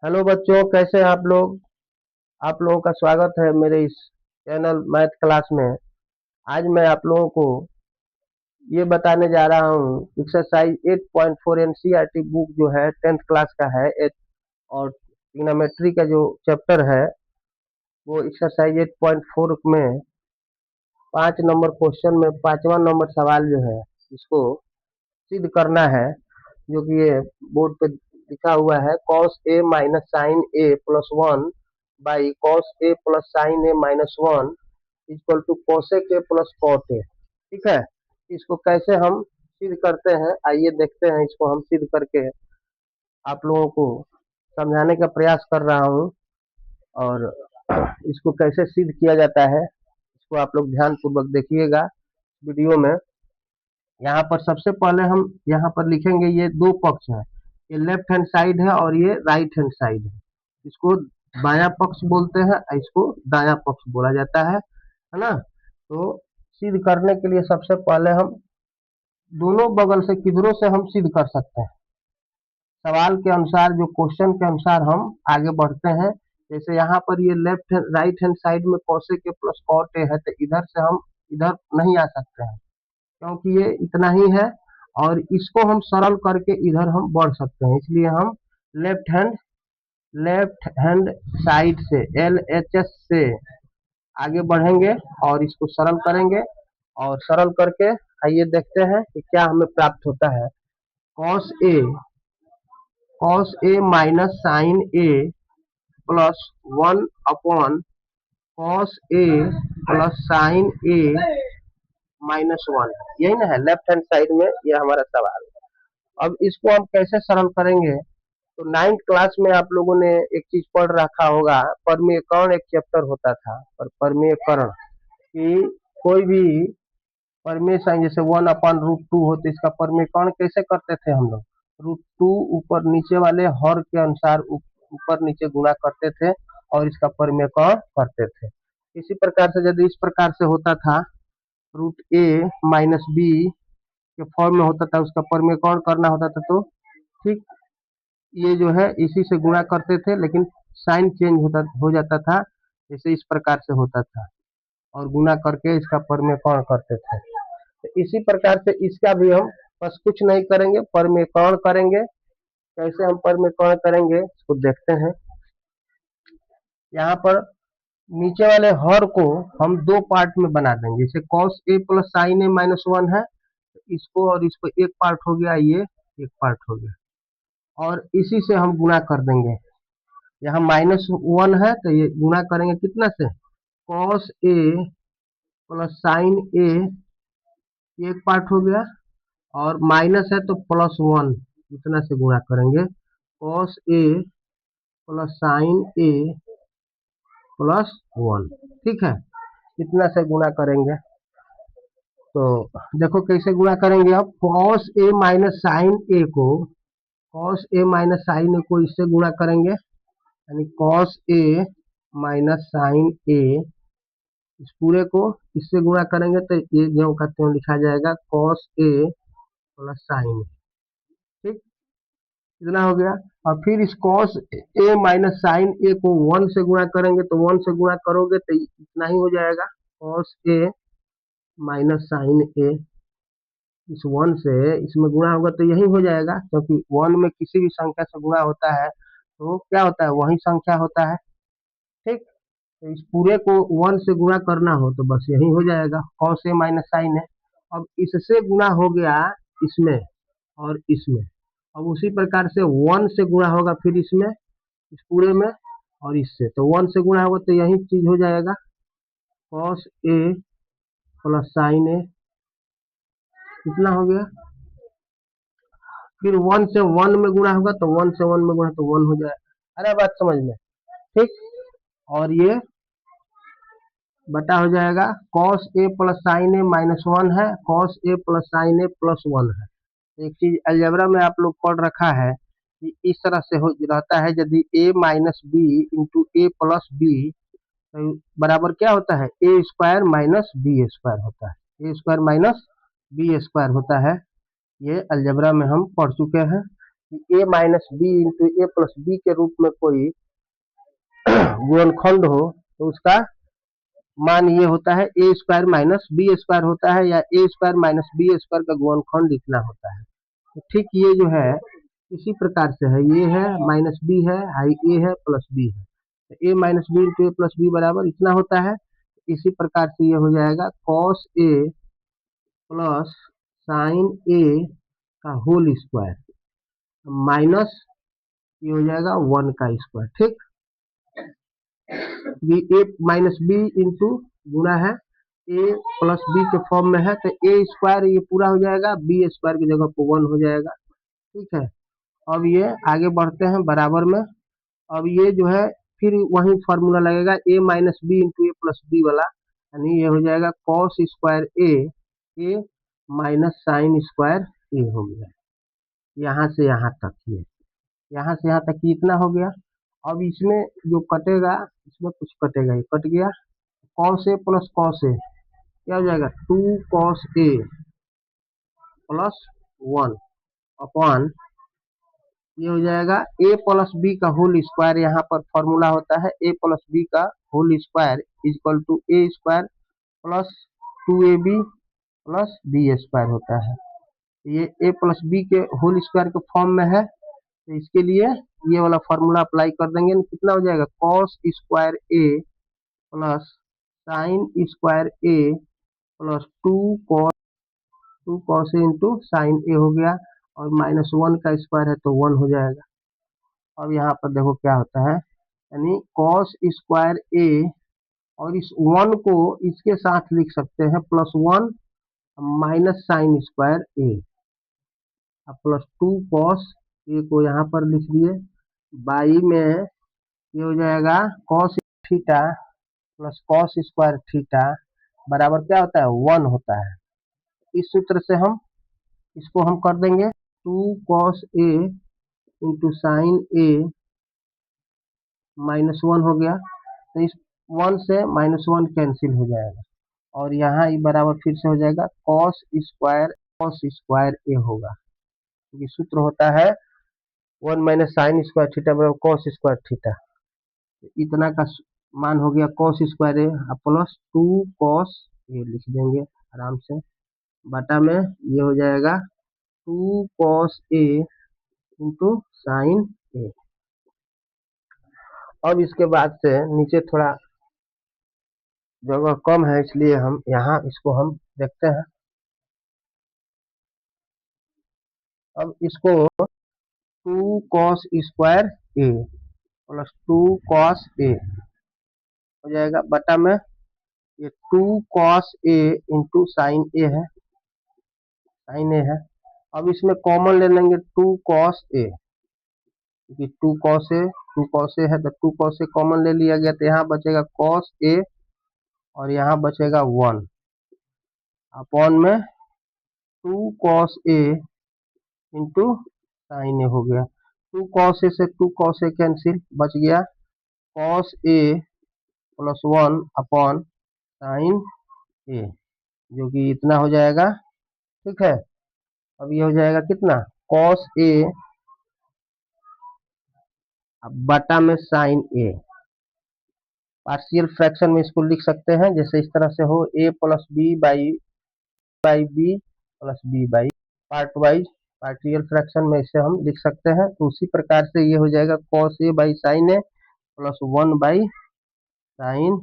Hello बच्चों, कैसे हैं आप लोग। आप लोगों का स्वागत है मेरे इस चैनल मैथ क्लास में। आज मैं आप लोगों को ये बताने जा रहा हूँ एक्सरसाइज 8.4 एनसीईआरटी बुक जो है 10th क्लास का है और ट्रिग्नोमेट्री का जो चैप्टर है वो एक्सरसाइज 8.4 में 5 नंबर क्वेश्चन में 5वां नंबर सवाल जो है इसको सिद्ध करना है। जो कि ये बोर्ड पे लिखा हुआ है cos a minus sine a plus one by cos a plus sine a minus one equal to cosec a plus cot a. ठीक है, इसको कैसे हम सिद्ध करते हैं आइए देखते हैं। इसको हम सिद्ध करके आप लोगों को समझाने का प्रयास कर रहा हूँ और इसको कैसे सिद्ध किया जाता है इसको आप लोग ध्यान पूर्वक देखिएगा वीडियो में। यहाँ पर सबसे पहले हम यहाँ पर लिखेंगे, ये दो पक्ष है, ये लेफ्ट हैंड साइड है और ये राइट हैंड साइड है। इसको बायां पक्ष बोलते हैं, इसको दायां पक्ष बोला जाता है ना। तो सिद्ध करने के लिए सबसे पहले हम दोनों बगल से किधरों से हम सिद्ध कर सकते हैं। सवाल के अनुसार, जो क्वेश्चन के अनुसार हम आगे बढ़ते हैं। जैसे यहाँ पर ये लेफ्ट राइट हैंड साइड में कोसेक के प्लस कॉट ए है, तो इधर से हम इधर नहीं आ सकते हैं क्योंकि ये इतना ही है और इसको हम सरल करके इधर हम बढ़ सकते हैं। इसलिए हम लेफ्ट हैंड साइड से LHS से आगे बढ़ेंगे और इसको सरल करेंगे और सरल करके आइए देखते हैं कि क्या हमें प्राप्त होता है। Cos A minus sign A plus one upon cos a plus sine a minus one, यही ना है लेफ्ट हैंड साइड में, ये हमारा सवाल है। अब इसको हम कैसे सरल करेंगे, तो 9th क्लास में आप लोगों ने एक चीज पढ़ रखा होगा, परमीयकरण एक चैप्टर होता था। और परमीयकरण कि कोई भी परमेय साइन जैसे 1/√2 हो तो इसका परमीयकरण कैसे करते थे हम लोग, √2 ऊपर नीचे वाले हर के अनुसार ऊपर नीचे गुणा करते थे और इसका परमीयकरण करते थे। इसी प्रकार से यदि इस प्रकार से होता था, √a-b के फॉर्म में होता था, उसका परमीयकरण करना होता था, तो ठीक ये जो है इसी से गुणा करते थे, लेकिन साइन चेंज हो जाता था, जैसे इस प्रकार से होता था और गुना करके इसका परमीयकरण करते थे। तो इसी प्रकार से इसका भी हम बस कुछ नहीं करेंगे, परमीयकरण करेंगे। कैसे हम परमीयकरण करेंगे इसको देखते हैं। यहाँ पर नीचे वाले हर को हम दो पार्ट में बना देंगे। जैसे cos a plus sine a minus one है, इसको और इसको एक पार्ट हो गया, ये एक पार्ट हो गया और इसी से हम गुणा कर देंगे। यहाँ माइनस वन है तो ये गुणा करेंगे कितना से, कॉस ए प्लस साइन ए, एक पार्ट हो गया, और माइनस है तो प्लस वन, इतना से गुणा करेंगे। Cos a plus sine A plus one, ठीक है, इतना से गुणा करेंगे। तो देखो कैसे गुणा करेंगे। अब कॉस ए माइनस साइन ए को इससे गुणा करेंगे, यानी कॉस ए माइनस साइन ए, इस पूरे को इससे गुणा करेंगे तो ये जो का त्यों लिखा जाएगा कॉस ए प्लस साइन, ठीक, इतना हो गया। और फिर इस कॉस ए माइनस साइन ए को वन से गुणा करेंगे, तो वन से गुणा करोगे तो इतना ही हो जाएगा, कॉस ए माइनस साइन ए, इस वन से इसमें गुणा होगा तो यही हो जाएगा, क्योंकि वन में किसी भी संख्या से गुणा होता है तो क्या होता है, वही संख्या होता है, ठीक। तो इस पूरे को वन से गुणा करना हो तो बस यही हो जाएगा, कॉस ए माइनस साइन है। अब इससे गुणा हो गया इसमें और इसमें, अब उसी प्रकार से वन से गुणा होगा फिर इसमें, इस पूरे में और इससे, तो वन से गुणा होगा तो यही चीज हो जाएगा, कॉस ए प्लस साइन ए, कितना हो गया। फिर वन से वन में गुणा होगा तो वन से वन में गुणा तो वन हो जाएगा। अरे बात समझ में, ठीक। और ये बटा हो जाएगा, cos a plus sine a minus one है, cos a plus sine A plus one है। एक चीज अलजेब्रा में आप लोग पढ़ रखा है कि इस तरह से हो रहता है, यदि ए माइनस बी इंटू ए प्लस बी बराबर क्या होता है, ए स्क्वायर माइनस बी स्क्वायर होता है, ए स्क्वायर माइनस बी स्क्वायर होता है। ये अलजेब्रा में हम पढ़ चुके हैं। कि ए माइनस बी इंटू ए प्लस बी के रूप में कोई गुणनखंड हो तो उसका मान ये होता है ए स्क्वायर माइनस बी स्क्वायर होता है, या ए स्क्वायर माइनस बी स्क्वायर का गुणनखंड इतना होता है। तो ठीक ये जो है इसी प्रकार से है, ये है माइनस बी है, हाई ए है प्लस बी है, तो ए माइनस बी इंटू ए प्लस बी बराबर इतना होता है। इसी प्रकार से ये हो जाएगा कॉस ए प्लस साइन ए का होल स्क्वायर माइनस ये हो जाएगा 1 का स्क्वायर। ठीक, ये ए माइनस बी इंटू गुणा है ए प्लस बी के फॉर्म में है, तो ए स्क्वायर ये पूरा हो जाएगा, बी स्क्वायर की जगह पर 1 हो जाएगा। ठीक है, अब ये आगे बढ़ते हैं बराबर में। अब ये जो है फिर वही फॉर्मूला लगेगा ए माइनस बी इंटू ए प्लस बी वाला, यानी ये हो जाएगा कॉस स्क्वायर ए माइनस साइन स्क्वायर ए हो गया। यहाँ से यहाँ तक ये, यहाँ से यहाँ तक ये इतना हो गया। अब इसमें जो कटेगा, इसमें कुछ कटेगा, ये कट गया। Cos a plus cos A क्या हो जाएगा, 2 कॉस ए प्लस 1 अपॉन ये हो जाएगा ए प्लस बी का होल स्क्वायर। यहाँ पर फॉर्मूला होता है ए प्लस बी का whole square equal to a square plus 2ab plus b square होता है। ये ए प्लस बी के होल स्क्वायर के फॉर्म में है, तो इसके लिए ये वाला फॉर्मूला अप्लाई कर देंगे। कितना हो जाएगा, cos square A plus sine square A plus 2 cos A into sine ए हो गया, और माइनस 1 का स्क्वायर है तो 1 हो जाएगा। अब यहाँ पर देखो क्या होता है, यानी कॉस स्क्वायर ए, और इस 1 को इसके साथ लिख सकते हैं प्लस 1 माइनस साइन स्क्वायर ए, अब प्लस 2 कॉस ए को यहाँ पर लिख दिए, बाई में ये हो जाएगा cos theta plus cos square theta बराबर क्या होता है, 1 होता है। इस सूत्र से हम इसको हम कर देंगे 2 cos A into sine a minus 1 हो गया, तो इस 1 से माइनस 1 कैंसिल हो जाएगा, और यहाँ ये बराबर फिर से हो जाएगा कॉस स्क्वायर ए होगा, क्योंकि सूत्र होता है 1 माइनस साइन स्क्वायर थीटा बराबर कॉस स्क्वायर थीटा। इतना का मान हो गया cos square A, plus 2 cos A लिख देंगे आराम से, बटा में ये हो जाएगा 2 कॉस ए इंटू साइन ए। अब इसके बाद से नीचे थोड़ा जगह कम है, इसलिए हम यहाँ इसको हम देखते हैं। अब इसको 2 cos square A plus 2 cos A हो जाएगा, बटा में ये 2 कॉस ए इंटू साइन ए है, साइन ए है। अब इसमें कॉमन ले लेंगे 2 कॉस ए, क्योंकि 2 कॉस ए है तो 2 कॉस ए कॉमन ले लिया गया, तो यहाँ बचेगा कॉस ए और यहाँ बचेगा 1 अपॉन में 2 कॉस ए इंटू साइन ए हो गया। 2 कॉस ए से 2 कॉस ए कैंसिल, बच गया cos a plus 1 upon sine ए, जो कि इतना हो जाएगा। ठीक है, अब ये हो जाएगा कितना, कॉस ए बटा में साइन ए। पार्शियल फ्रैक्शन में इसको लिख सकते हैं जैसे इस तरह से हो, a plus b by b plus b by part wise partial fraction में इसे हम लिख सकते हैं। तो उसी प्रकार से ये हो जाएगा cos A by sine A plus 1 by sine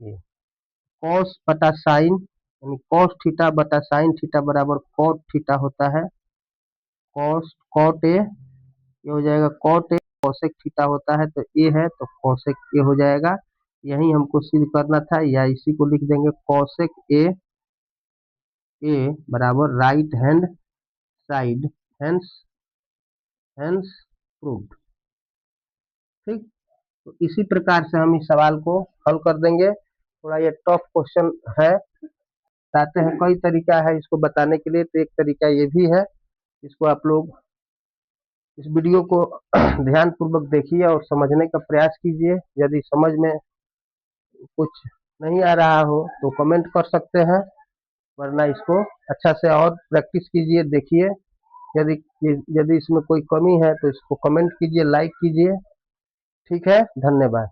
A. Cos बटा साइन यानी कॉस थीटा बटा साइन थीटा बराबर कॉट थीटा होता है। कॉस कॉट ए ये हो जाएगा कॉट ए, कॉसेक थीटा होता है तो ए है तो कॉसेक ए हो जाएगा। यही हमको सिद्ध करना था, या इसी को लिख देंगे कॉसेक ए बराबर right hand side, hence hence proved. ठीक, तो इसी प्रकार से हम इस सवाल को हल कर देंगे। थोड़ा ये टफ क्वेश्चन है, बताते हैं कई तरीका है इसको बताने के लिए, तो एक तरीका ये भी है। इसको आप लोग इस वीडियो को ध्यान पूर्वक देखिए और समझने का प्रयास कीजिए। यदि समझ में कुछ नहीं आ रहा हो तो कमेंट कर सकते हैं, वरना इसको अच्छा से और प्रैक्टिस कीजिए, देखिए यदि यदि इसमें कोई कमी है तो इसको कमेंट कीजिए, लाइक कीजिए। ठीक है, धन्यवाद।